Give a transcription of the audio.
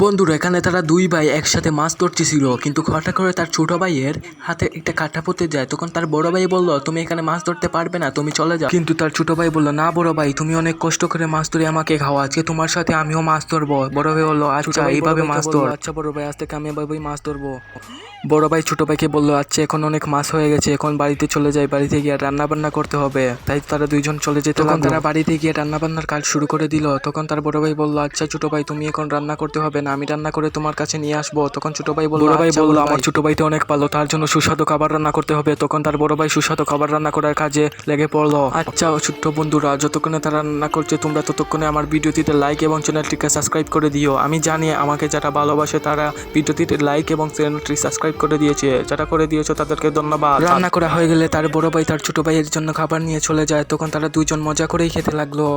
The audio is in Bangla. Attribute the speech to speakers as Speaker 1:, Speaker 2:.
Speaker 1: বন্ধুরা এখানে তারা দুই ভাই একসাথে মাছ ধরতেছিল, কিন্তু হঠাৎ করে তার ছোট ভাইয়ের হাতে একটা কাঁটা পড়তে যায়। তখন তার বড় ভাই বলল, তুমি এখানে মাছ ধরতে পারবে না, তুমি চলে যাও। কিন্তু তার ছোট ভাই বলল, না বড় ভাই, তুমি অনেক কষ্ট করে মাছ ধরে আমাকে খাওয়া, আজকে তোমার সাথে আমিও মাছ ধরবো। বড় ভাই বললো, আচ্ছা এইভাবে মাছ ধর। আচ্ছা বড় ভাই, আজ থেকে আমি এভাবেই মাছ ধরবো। বড় ভাই ছোট ভাইকে বললো, আচ্ছা এখন অনেক মাছ হয়ে গেছে, এখন বাড়িতে চলে যাই, বাড়িতে গিয়ে রান্না বান্না করতে হবে। তাই তারা দুইজন চলে যেতে লাগলো। তখন তারা বাড়িতে গিয়ে রান্না বান্নার কাজ শুরু করে দিল। তখন তার বড় ভাই বললো, আচ্ছা ছোট ভাই, তুমি এখন রান্না করতে হবে না, আমি রান্না করে তোমার কাছে নিয়ে আসবো। তখন ছোট ভাই বললো, বড় ভাই বললো, আমার ছোট ভাইটা অনেক ভালো, তার জন্য সুস্বাদু খাবার রান্না করতে হবে। তখন তার বড় ভাই সুস্বাদু খাবার রান্না করার কাজে লেগে পড়লো। আচ্ছা ছোট্ট বন্ধুরা, যতক্ষণে তারা রান্না করছে তোমরা ততক্ষণে আমার ভিডিওটিতে লাইক এবং চ্যানেলটিকে সাবস্ক্রাইব করে দিও। আমি জানি আমাকে যারা ভালোবাসে তারা ভিডিওটিতে লাইক এবং চ্যানেলটি সাবস্ক্রাইব করে দিয়েছে। যারা করে দিয়েছো তাদেরকে ধন্যবাদ। রান্না করা হয়ে গেলে তার বড় ভাই তার ছোট ভাইয়ের জন্য খাবার নিয়ে চলে যায়। তখন তারা দুইজন মজা করেই খেতে লাগলো।